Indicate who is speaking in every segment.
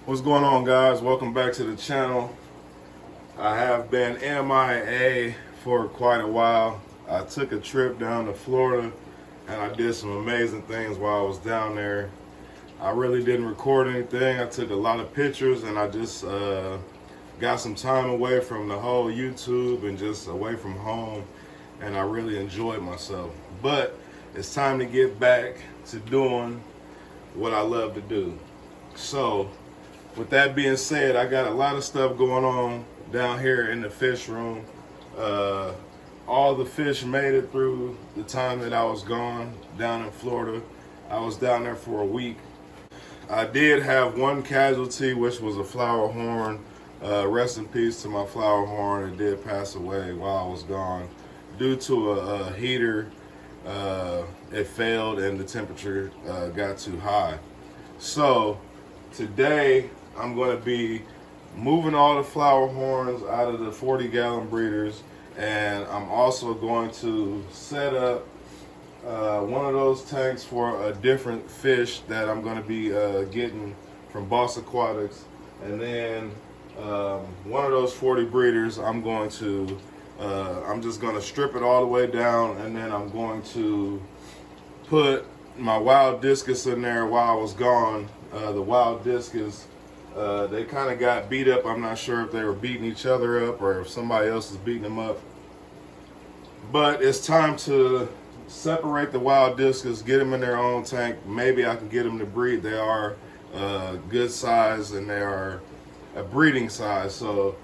Speaker 1: What's going on, guys? Welcome back to the channel. I have been MIA for quite a while. I took a trip down to Florida and I did some amazing things while I was down there. I really didn't record anything. I took a lot of pictures and I just got some time away from the whole YouTube and just away from home, and I really enjoyed myself. But it's time to get back to doing what I love to do. So with that being said, I got a lot of stuff going on down here in the fish room. All the fish made it through the time that I was gone down in Florida. I was down there for a week. I did have one casualty, which was a flower horn. Rest in peace to my flower horn. It did pass away while I was gone due to a heater. It failed and the temperature got too high. So today I'm going to be moving all the flower horns out of the 40-gallon breeders, and I'm also going to set up one of those tanks for a different fish that I'm going to be getting from Boss Aquatics, and then one of those 40 breeders I'm just going to strip it all the way down, and then I'm going to put my wild discus in there while I was gone. The wild discus, they kind of got beat up. I'm not sure if they were beating each other up or if somebody else is beating them up. But it's time to separate the wild discus, get them in their own tank. Maybe I can get them to breed. They are good size and they are a breeding size. So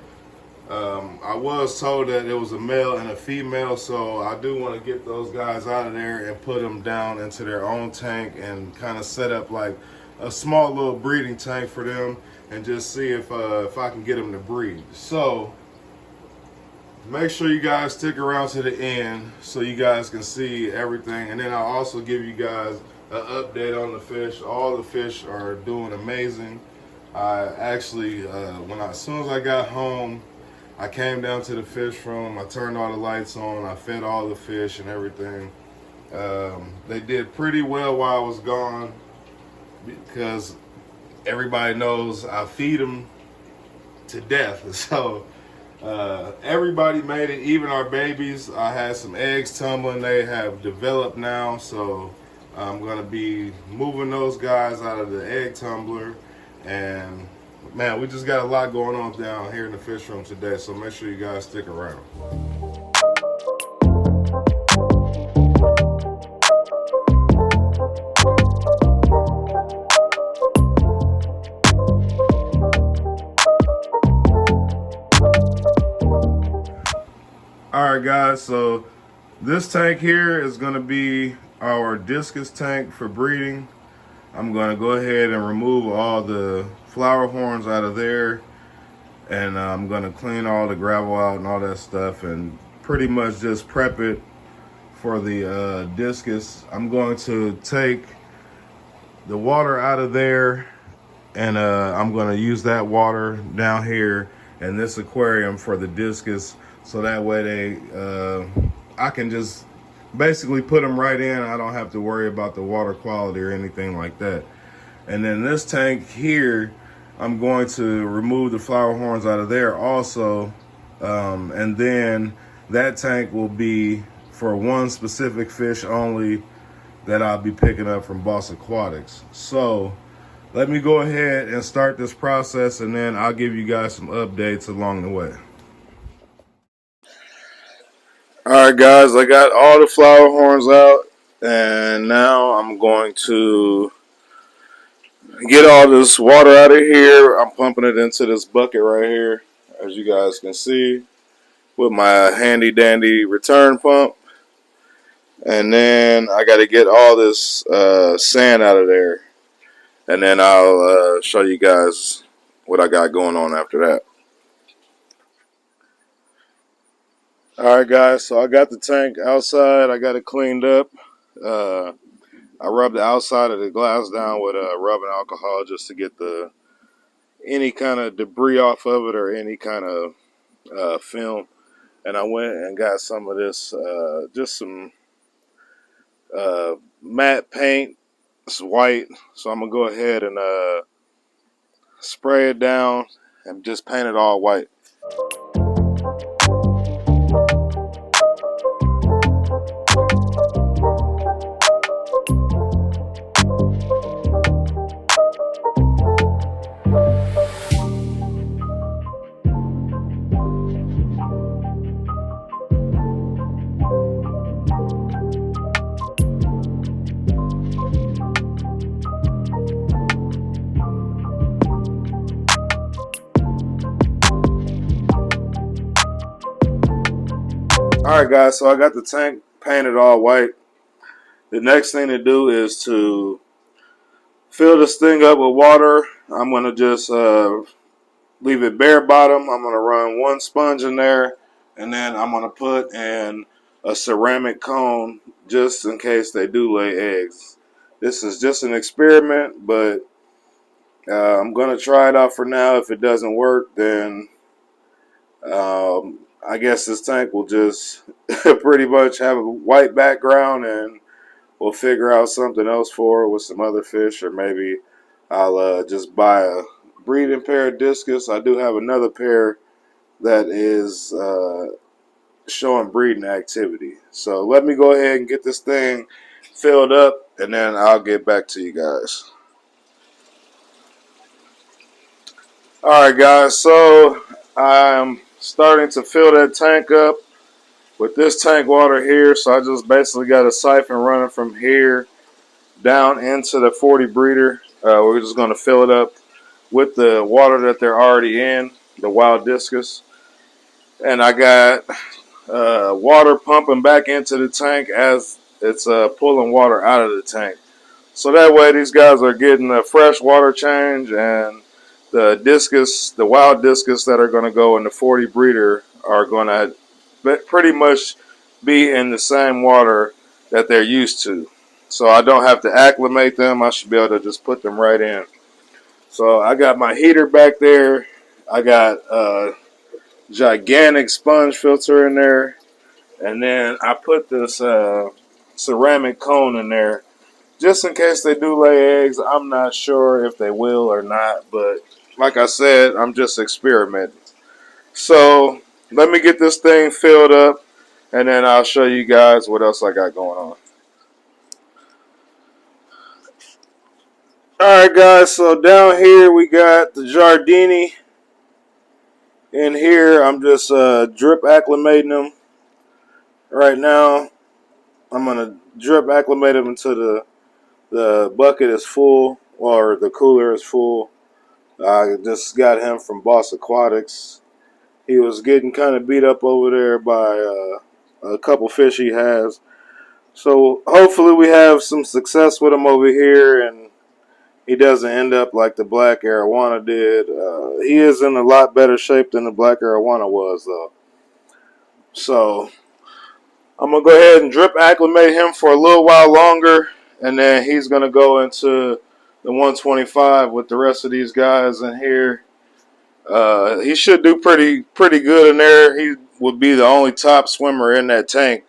Speaker 1: I was told that it was a male and a female, so I do want to get those guys out of there and put them down into their own tank and kind of set up like a small little breeding tank for them and just see if I can get them to breed. So make sure you guys stick around to the end so you guys can see everything, and then I'll also give you guys an update on the fish. All the fish are doing amazing. I actually, as soon as I got home, I came down to the fish room, I turned all the lights on, I fed all the fish and everything. They did pretty well while I was gone because everybody knows I feed them to death. So everybody made it, even our babies. I had some eggs tumbling. They have developed now, so I'm going to be moving those guys out of the egg tumbler. And man, we just got a lot going on down here in the fish room today, so make sure you guys stick around. Alright guys, so this tank here is going to be our discus tank for breeding. I'm going to go ahead and remove all the flower horns out of there, and I'm going to clean all the gravel out and all that stuff and pretty much just prep it for the discus. I'm going to take the water out of there, and I'm going to use that water down here in this aquarium for the discus, so that way I can just basically put them right in. I don't have to worry about the water quality or anything like that. And then this tank here, I'm going to remove the flower horns out of there also, and then that tank will be for one specific fish only that I'll be picking up from Boss Aquatics. So let me go ahead and start this process, and then I'll give you guys some updates along the way. Alright guys, I got all the flower horns out, and now I'm going to get all this water out of here. I'm pumping it into this bucket right here, as you guys can see, with my handy dandy return pump. And then I got to get all this sand out of there, and then I'll show you guys what I got going on after that. Alright guys, so I got the tank outside. I got it cleaned up. I rubbed the outside of the glass down with rubbing alcohol just to get any kind of debris off of it or any kind of film. And I went and got some of this, just some matte paint. It's white, so I'm gonna go ahead and spray it down, and just paint it all white. Alright guys, so I got the tank painted all white. The next thing to do is to fill this thing up with water. I'm going to just leave it bare bottom. I'm going to run one sponge in there, and then I'm going to put in a ceramic cone just in case they do lay eggs. This is just an experiment, but I'm going to try it out for now. If it doesn't work, then I guess this tank will just pretty much have a white background, and we'll figure out something else for it with some other fish, or maybe I'll just buy a breeding pair of discus. I do have another pair that is showing breeding activity. So let me go ahead and get this thing filled up, and then I'll get back to you guys. Alright guys, so I'm starting to fill that tank up with this tank water here. So I just basically got a siphon running from here down into the 40 breeder. We're just going to fill it up with the water that they're already in, the wild discus. And I got water pumping back into the tank as it's pulling water out of the tank. So that way these guys are getting a fresh water change, and the discus, the wild discus that are going to go in the 40 breeder are going to pretty much be in the same water that they're used to. So I don't have to acclimate them. I should be able to just put them right in. So I got my heater back there. I got a gigantic sponge filter in there. And then I put this ceramic cone in there just in case they do lay eggs. I'm not sure if they will or not, but like I said, I'm just experimenting. So let me get this thing filled up, and then I'll show you guys what else I got going on. Alright guys, so down here we got the Giardini. In here I'm just drip acclimating them. Right now I'm going to drip acclimate them until the bucket is full, or the cooler is full. I just got him from Boss Aquatics. He was getting kind of beat up over there by a couple fish he has. So hopefully we have some success with him over here, and he doesn't end up like the black arowana did. He is in a lot better shape than the black arowana was, though. So I'm going to go ahead and drip acclimate him for a little while longer, and then he's going to go into the 125 with the rest of these guys in here. He should do pretty good in there. He would be the only top swimmer in that tank.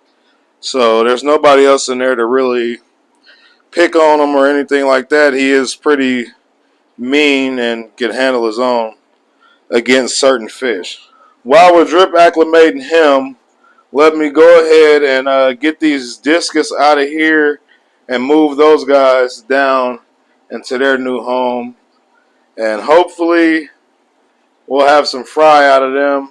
Speaker 1: So there's nobody else in there to really pick on him or anything like that. He is pretty mean and can handle his own against certain fish. While we're drip acclimating him, let me go ahead and get these discus out of here and move those guys down into their new home. And hopefully we'll have some fry out of them.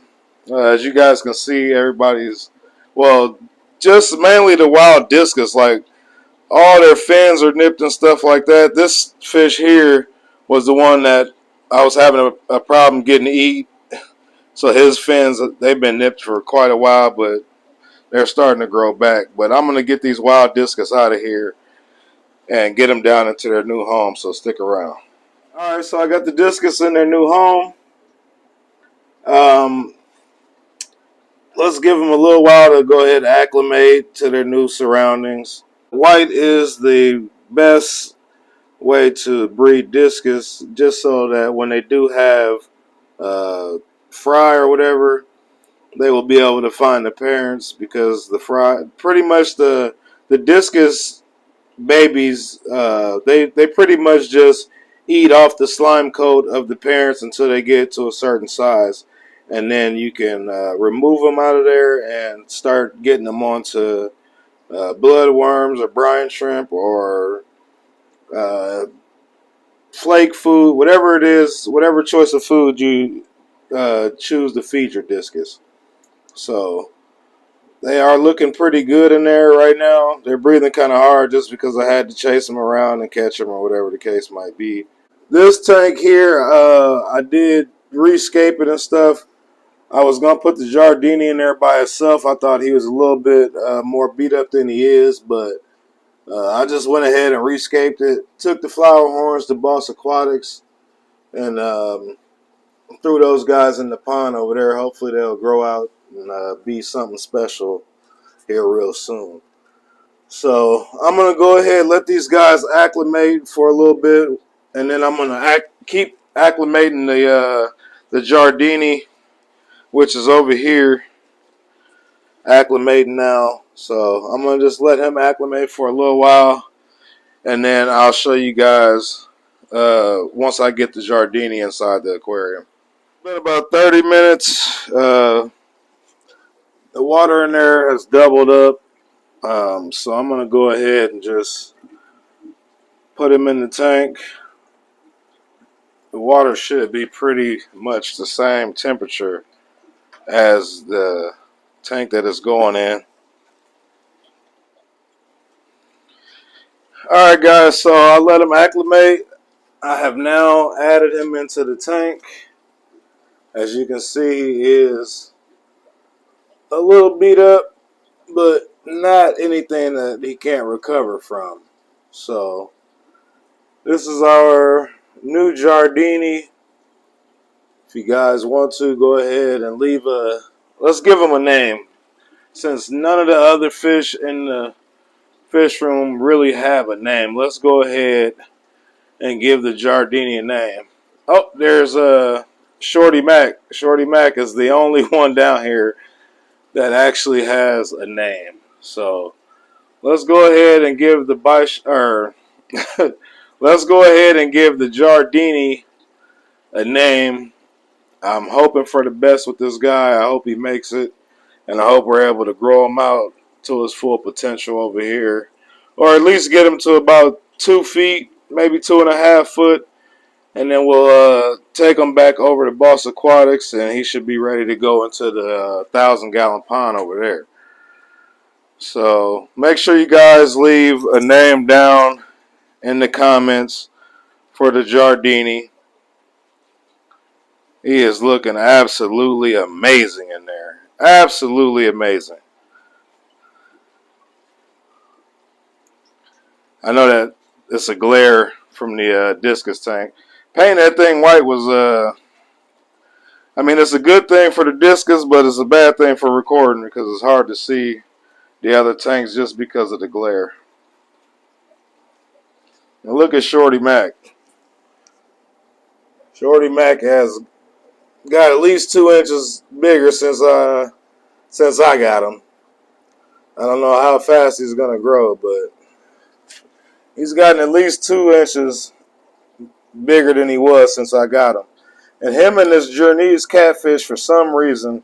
Speaker 1: As you guys can see, everybody's, well, just mainly the wild discus, like all their fins are nipped and stuff like that. This fish here was the one that I was having a problem getting to eat. So his fins, they've been nipped for quite a while, but they're starting to grow back. But I'm going to get these wild discus out of here and get them down into their new home, so stick around. All right, so I got the discus in their new home. Let's give them a little while to go ahead and acclimate to their new surroundings. White is the best way to breed discus, just so that when they do have fry or whatever, they will be able to find the parents, because the fry, pretty much the discus babies, they pretty much just eat off the slime coat of the parents until they get to a certain size. And then you can remove them out of there and start getting them onto bloodworms or brine shrimp or uh, flake food, whatever it is, whatever choice of food you choose to feed your discus. So they are looking pretty good in there right now. They're breathing kind of hard just because I had to chase them around and catch them or whatever the case might be. This tank here, I did rescape it and stuff. I was going to put the Giardini in there by itself. I thought he was a little bit more beat up than he is, but I just went ahead and rescaped it. Took the flower horns to Boss Aquatics and threw those guys in the pond over there. Hopefully they'll grow out and be something special here real soon. So I'm going to go ahead and let these guys acclimate for a little bit, and then I'm going to keep acclimating the Giardini, which is over here, acclimating now. So I'm going to just let him acclimate for a little while, and then I'll show you guys once I get the Giardini inside the aquarium. Been about 30 minutes. The water in there has doubled up. So I'm going to go ahead and just put him in the tank. The water should be pretty much the same temperature as the tank that it's going in. Alright guys, so I let him acclimate. I have now added him into the tank. As you can see, he is a little beat up, but not anything that he can't recover from. So this is our new Giardini. If you guys want to, go ahead and leave let's give him a name. Since none of the other fish in the fish room really have a name, let's go ahead and give the Giardini a name. Oh, there's Shorty Mac. Shorty Mac is the only one down here that actually has a name. So let's go ahead and give the let's go ahead and give the Giardini a name. I'm hoping for the best with this guy. I hope he makes it, and I hope we're able to grow him out to his full potential over here, or at least get him to about 2 feet, maybe 2.5 foot, and then we'll take him back over to Boss Aquatics, and he should be ready to go into the 1,000-gallon pond over there. So make sure you guys leave a name down in the comments for the Giardini. He is looking absolutely amazing in there. Absolutely amazing. I know that it's a glare from the discus tank. Painting that thing white was, I mean, it's a good thing for the discus, but it's a bad thing for recording because it's hard to see the other tanks just because of the glare. Now look at Shorty Mac. Shorty Mac has got at least 2 inches bigger since I got him. I don't know how fast he's gonna grow, but he's gotten at least 2 inches bigger than he was since I got him. And him and this Journey's catfish, for some reason,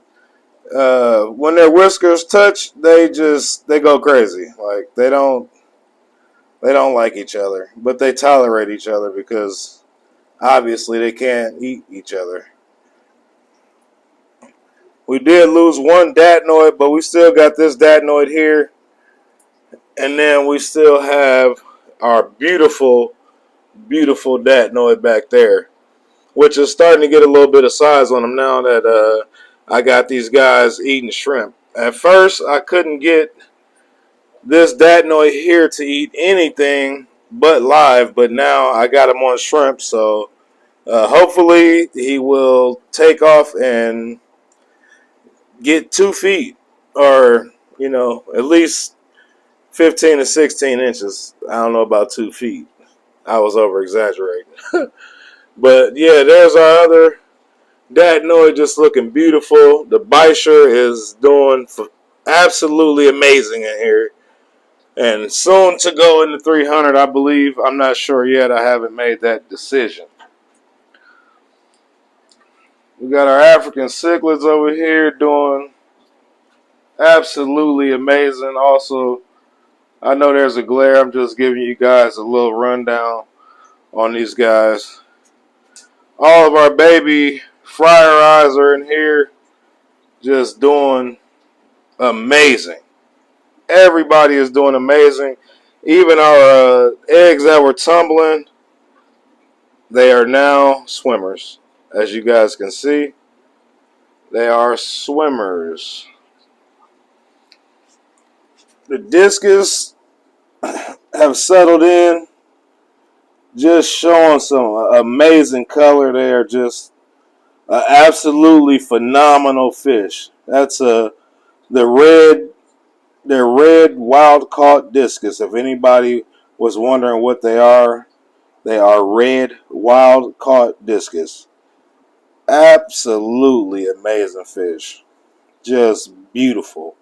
Speaker 1: when their whiskers touch, they go crazy. Like they don't like each other, but they tolerate each other because obviously they can't eat each other. We did lose one datnoid, but we still got this datnoid here. And then we still have our beautiful, beautiful datnoid back there, which is starting to get a little bit of size on them now that I got these guys eating shrimp. At first, I couldn't get this datnoid here to eat anything but live, but now I got him on shrimp, so hopefully he will take off and get 2 feet, or at least 15 to 16 inches. I don't know about 2 feet. I was over exaggerating. But yeah, there's our other datnoid, just looking beautiful. The Bisher is doing absolutely amazing in here. and soon to go in the 300, I believe. I'm not sure yet. I haven't made that decision. We got our African cichlids over here doing absolutely amazing. Also, I know there's a glare. I'm just giving you guys a little rundown on these guys. All of our baby fryer eyes are in here just doing amazing. Everybody is doing amazing. Even our eggs that were tumbling, they are now swimmers. As you guys can see, they are swimmers. The discus have settled in, just showing some amazing color. They are just an absolutely phenomenal fish. That's they're red wild caught discus. If anybody was wondering what they are red wild caught discus. Absolutely amazing fish. Just beautiful.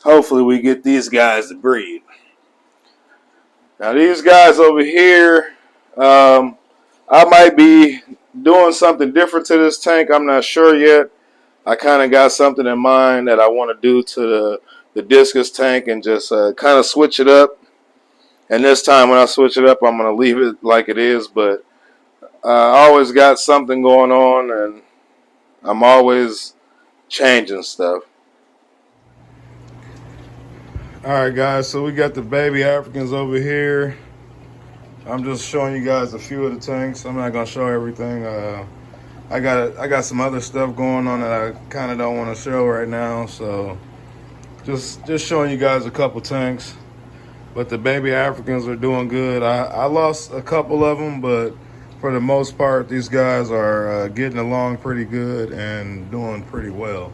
Speaker 1: Hopefully we get these guys to breed. Now these guys over here, I might be doing something different to this tank. I'm not sure yet. I kind of got something in mind that I want to do to the discus tank and just kind of switch it up. And this time when I switch it up, I'm going to leave it like it is. But I always got something going on, and I'm always changing stuff. Alright guys, so we got the baby Africans over here. I'm just showing you guys a few of the tanks. I'm not going to show everything. I got some other stuff going on that I kind of don't want to show right now. So just showing you guys a couple tanks. But the baby Africans are doing good. I lost a couple of them, but for the most part, these guys are getting along pretty good and doing pretty well.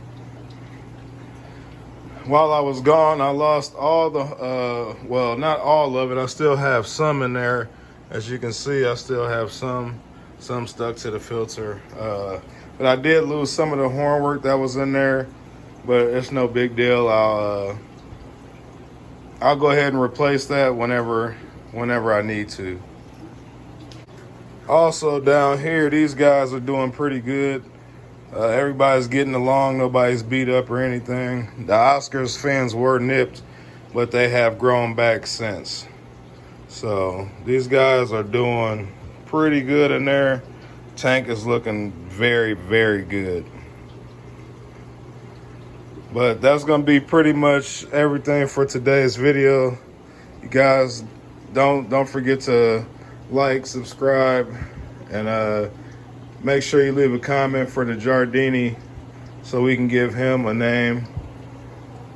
Speaker 1: While I was gone, I lost all the, well, not all of it. I still have some in there. As you can see, I still have some stuck to the filter. But I did lose some of the hornwork that was in there, but it's no big deal. I'll go ahead and replace that whenever I need to. Also down here, these guys are doing pretty good. Everybody's getting along. Nobody's beat up or anything. The Oscars fins were nipped, but they have grown back since. So these guys are doing pretty good in there. Tank is looking very, very good. But that's going to be pretty much everything for today's video. You guys don't forget to like, subscribe, and make sure you leave a comment for the Giardini so we can give him a name.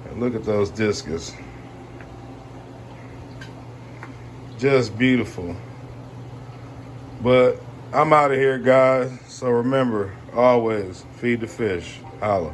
Speaker 1: And look at those discus. Just beautiful. But I'm out of here, guys. So remember, always feed the fish. Holla.